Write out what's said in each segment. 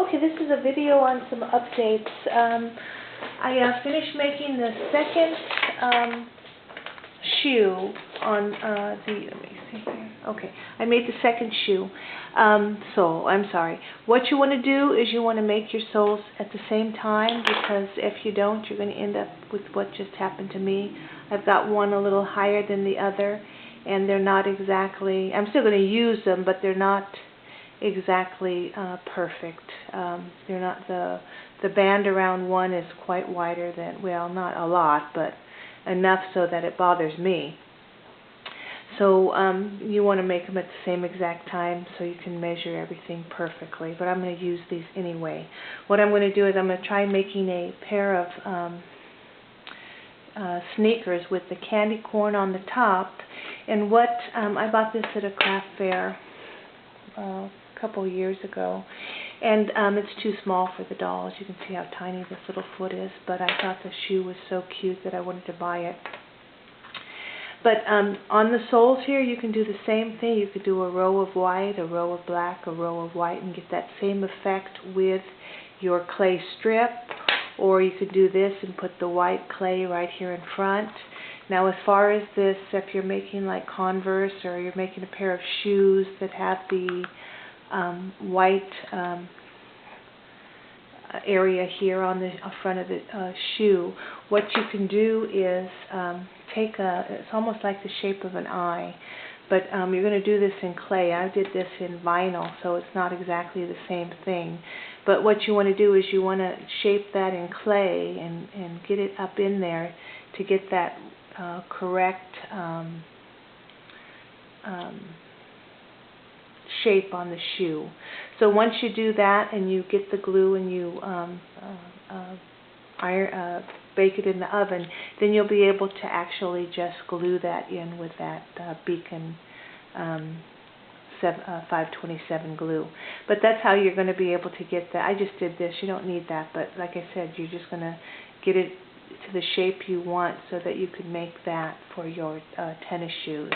Okay, this is a video on some updates. I finished making the second shoe on let me see here. Okay, I made the second shoe sole. I'm sorry. What you want to do is you want to make your soles at the same time, because if you don't, you're going to end up with what just happened to me. I've got one a little higher than the other, and they're not exactly, I'm still going to use them, but they're not exactly perfect. They're not, the band around one is quite wider than, well, not a lot, but enough so that it bothers me. So you want to make them at the same exact time so you can measure everything perfectly, but I'm going to use these anyway. What I'm going to do is I'm going to try making a pair of sneakers with the candy corn on the top. And what I bought this at a craft fair a couple of years ago, and it's too small for the doll. As you can see how tiny this little foot is, but I thought the shoe was so cute that I wanted to buy it. But on the soles here, you can do the same thing. You could do a row of white, a row of black, a row of white, and get that same effect with your clay strip. Or you could do this and put the white clay right here in front. Now, as far as this, if you're making like Converse, or you're making a pair of shoes that have the white area here on the front of the shoe, what you can do is take it's almost like the shape of an eye, but you're going to do this in clay. I did this in vinyl, so it's not exactly the same thing. But what you want to do is you want to shape that in clay and get it up in there to get that correct shape on the shoe. So once you do that and you get the glue and you bake it in the oven, then you'll be able to actually just glue that in with that Beacon 527 glue. But that's how you're going to be able to get that. I just did this. You don't need that, but like I said, you're just going to get it to the shape you want so that you can make that for your tennis shoes.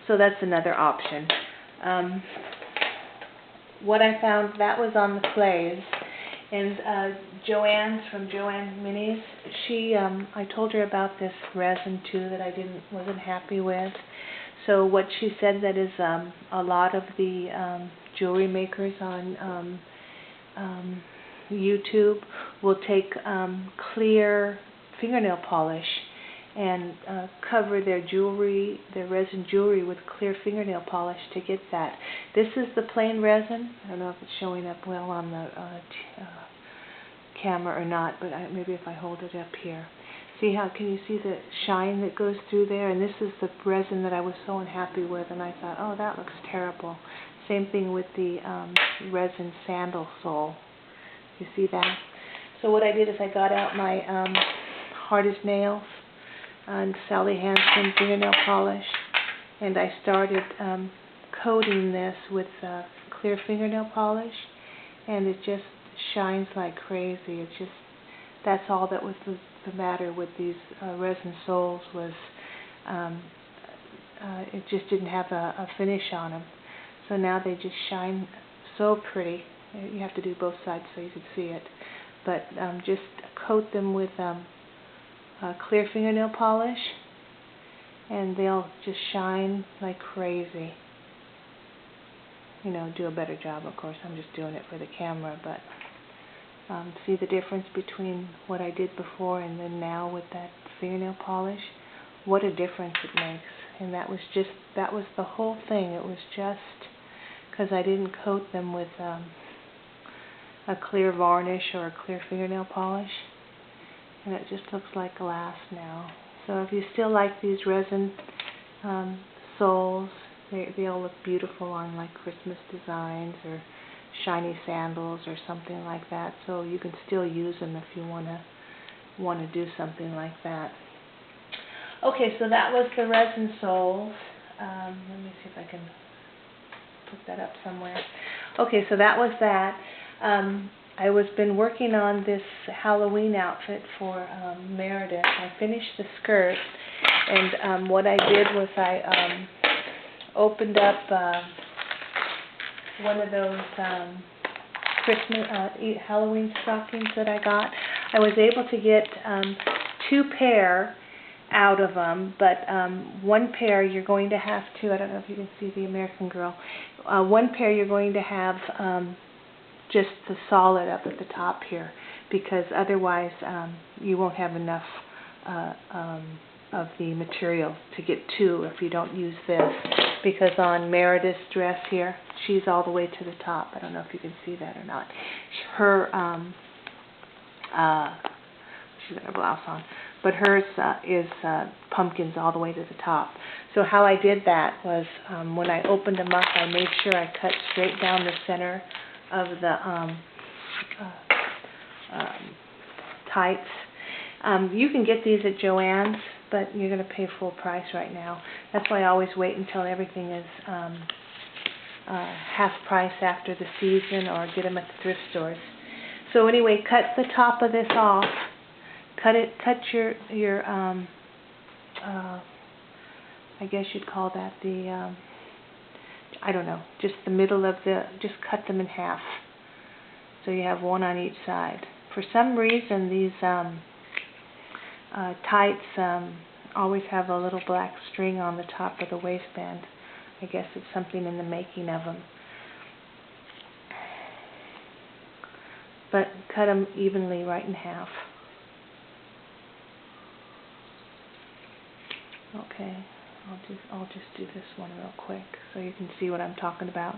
So that's another option. What I found, that was on the clays, and Joanne's from Joanne's Minis, she I told her about this resin too that I wasn't happy with. So what she said, that is a lot of the jewelry makers on YouTube will take clear fingernail polish and cover their jewelry, their resin jewelry, with clear fingernail polish to get that. This is the plain resin. I don't know if it's showing up well on the camera or not, but maybe if I hold it up here. See how, can you see the shine that goes through there? And this is the resin that I was so unhappy with, and I thought, oh, that looks terrible. Same thing with the resin sandal sole. You see that? So what I did is I got out my Hard as Nails and Sally Hansen fingernail polish, and I started coating this with clear fingernail polish, and it just shines like crazy. It's just, that's all that was the matter with these resin soles, was it just didn't have a finish on them. So now they just shine so pretty. You have to do both sides so you can see it. But just coat them with clear fingernail polish, and they'll just shine like crazy. You know, do a better job, of course. I'm just doing it for the camera, but see the difference between what I did before and then now with that fingernail polish? What a difference it makes. And that was the whole thing. It was just because I didn't coat them with a clear varnish or a clear fingernail polish, and it just looks like glass now. So if you still like these resin soles, they'll look beautiful on like Christmas designs or shiny sandals or something like that. So you can still use them if you want to do something like that. Okay, so that was the resin soles. Let me see if I can put that up somewhere. Okay, so that was that. I was been working on this Halloween outfit for Meredith. I finished the skirt, and what I did was I opened up one of those Christmas, Halloween stockings that I got. I was able to get 2 pair out of them, but 1 pair you're going to have to, I don't know if you can see the American Girl, 1 pair you're going to have just the solid up at the top here, because otherwise you won't have enough of the material to get 2 if you don't use this, because on Meredith's dress here, she's all the way to the top. I don't know if you can see that or not. Her, she's got her blouse on, but hers is pumpkins all the way to the top. So how I did that was when I opened them up, I made sure I cut straight down the center of the tights. You can get these at Joann's, but you're going to pay full price right now. That's why I always wait until everything is half price after the season, or get them at the thrift stores. So anyway, cut the top of this off. Cut your I guess you'd call that the I don't know, just the middle of the, just cut them in half, so you have 1 on each side. For some reason these tights always have a little black string on the top of the waistband. I guess it's something in the making of them. But cut them evenly right in half. Okay, I'll just do this one real quick so you can see what I'm talking about.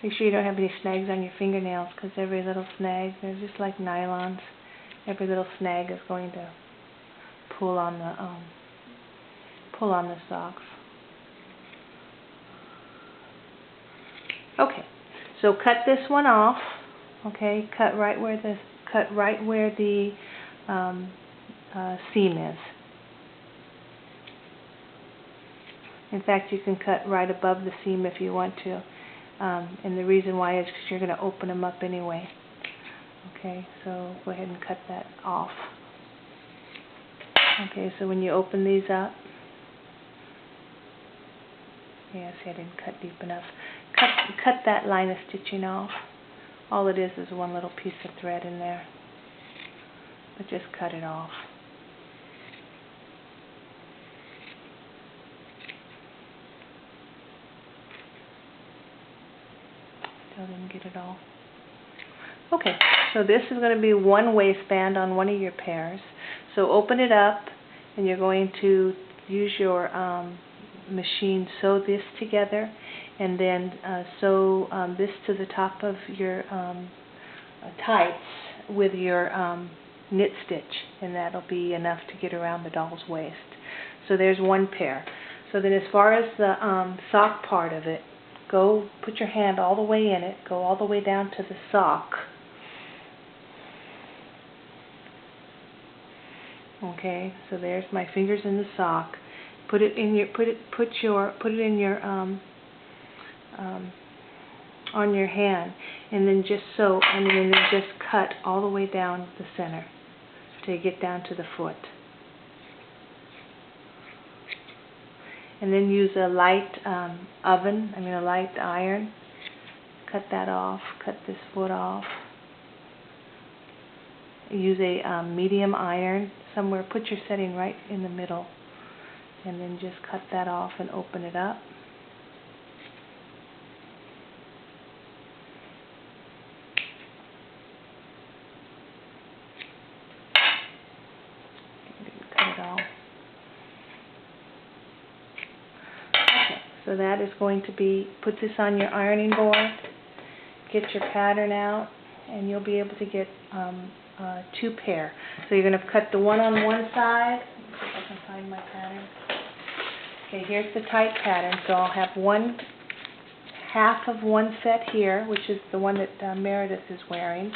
Make sure you don't have any snags on your fingernails, because every little snag, they're just like nylons. Every little snag is going to pull on the socks. Okay, so cut this one off. Okay, cut right where the seam is. In fact, you can cut right above the seam if you want to. And the reason why is because you're going to open them up anyway. Okay, so go ahead and cut that off. Okay, so when you open these up, yeah, see, I didn't cut deep enough. Cut that line of stitching off. All it is one little piece of thread in there. But just cut it off. Still didn't get it all. Okay, so this is going to be 1 waistband on 1 of your pairs. So open it up, and you're going to use your machine, sew this together, and then sew this to the top of your tights with your knit stitch, and that'll be enough to get around the doll's waist. So there's 1 pair. So then as far as the sock part of it, go put your hand all the way in it, go all the way down to the sock. Okay, so there's my fingers in the sock. Put it in your on your hand, and then just sew, and then just cut all the way down the center till you get down to the foot. And then use a light a light iron. Cut that off. Cut this foot off. Use a medium iron somewhere. Put your setting right in the middle, and then just cut that off and open it up. Didn't cut it all. Okay, so that is going to be, put this on your ironing board, get your pattern out, and you'll be able to get 2 pair. So you're going to cut the one on one side. Let's see if I can find my pattern. Okay, here's the tight pattern. So I'll have half of one set here, which is the one that Meredith is wearing.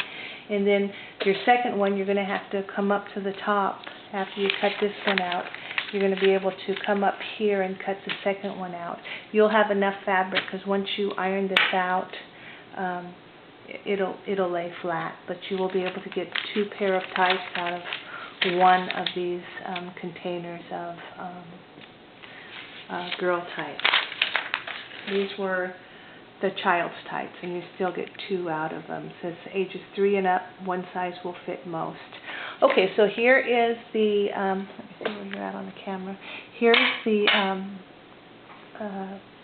And then your second one, you're going to have to come up to the top after you cut this one out. You're going to be able to come up here and cut the second one out. You'll have enough fabric, because once you iron this out, it'll lay flat, but you will be able to get 2 pair of tights out of one of these containers of girl tights. These were the child's tights, and you still get 2 out of them. It says ages 3 and up, one size will fit most. Okay, so here is the, let me see where you're at on the camera. Here's the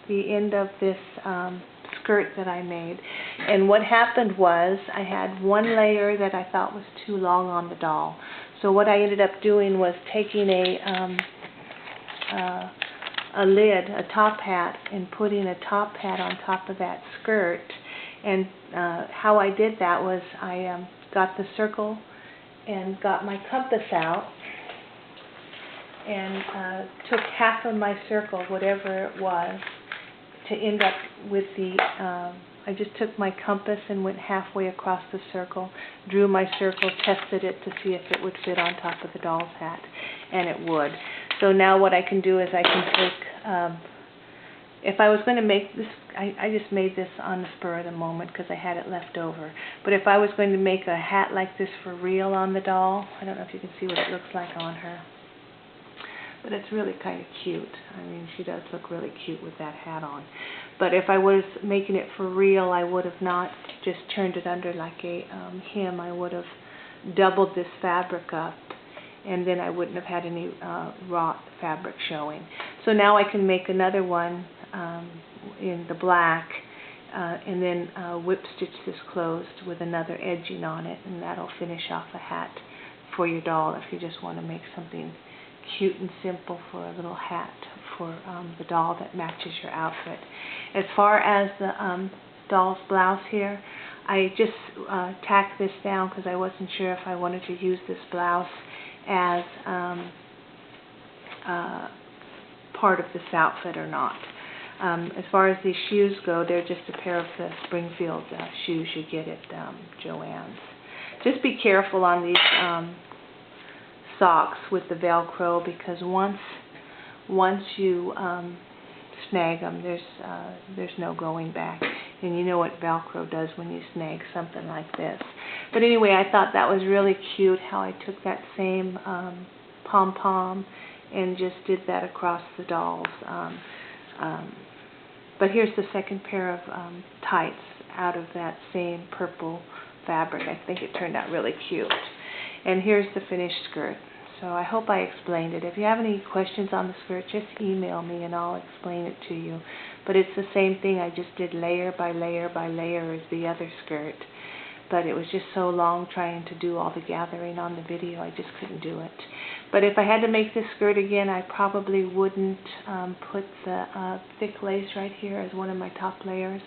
end of this skirt that I made. And what happened was I had one layer that I thought was too long on the doll. So what I ended up doing was taking a lid, a top hat, and putting a top hat on top of that skirt. And how I did that was I got the circle and got my compass out and took half of my circle, whatever it was, to end up with the, I just took my compass and went halfway across the circle, drew my circle, tested it to see if it would fit on top of the doll's hat, and it would. So now what I can do is I can take, if I was going to make this, I just made this on the spur of the moment because I had it left over. But if I was going to make a hat like this for real on the doll, I don't know if you can see what it looks like on her, but it's really kind of cute. I mean, she does look really cute with that hat on. But if I was making it for real, I would have not just turned it under like a hem. I would have doubled this fabric up, and then I wouldn't have had any raw fabric showing. So now I can make another one in the black, and then whip stitch this closed with another edging on it, and that'll finish off a hat for your doll if you just want to make something cute and simple for a little hat for the doll that matches your outfit. As far as the doll's blouse here, I just tacked this down because I wasn't sure if I wanted to use this blouse as part of this outfit or not. As far as these shoes go, they're just a pair of the Springfield shoes you get at Joann's. Just be careful on these socks with the Velcro, because once you snag them, there's no going back. And you know what Velcro does when you snag something like this. But anyway, I thought that was really cute how I took that same pom-pom and just did that across the dolls. But here's the second pair of tights out of that same purple fabric. I think it turned out really cute. And here's the finished skirt. So I hope I explained it. If you have any questions on the skirt, just email me and I'll explain it to you. But it's the same thing. I just did layer by layer by layer as the other skirt. But it was just so long trying to do all the gathering on the video, I just couldn't do it. But if I had to make this skirt again, I probably wouldn't put the thick lace right here as one of my top layers.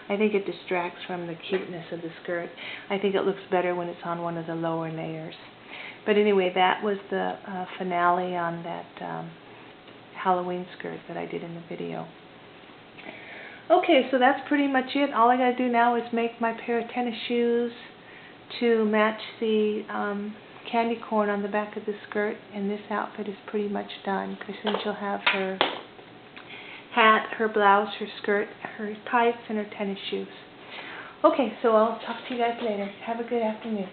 I think it distracts from the cuteness of the skirt. I think it looks better when it's on one of the lower layers. But anyway, that was the finale on that Halloween skirt that I did in the video. Okay, so that's pretty much it. All I got to do now is make my pair of tennis shoes to match the candy corn on the back of the skirt, and this outfit is pretty much done, because then she'll have her hat, her blouse, her skirt, her tights, and her tennis shoes. Okay, so I'll talk to you guys later. Have a good afternoon.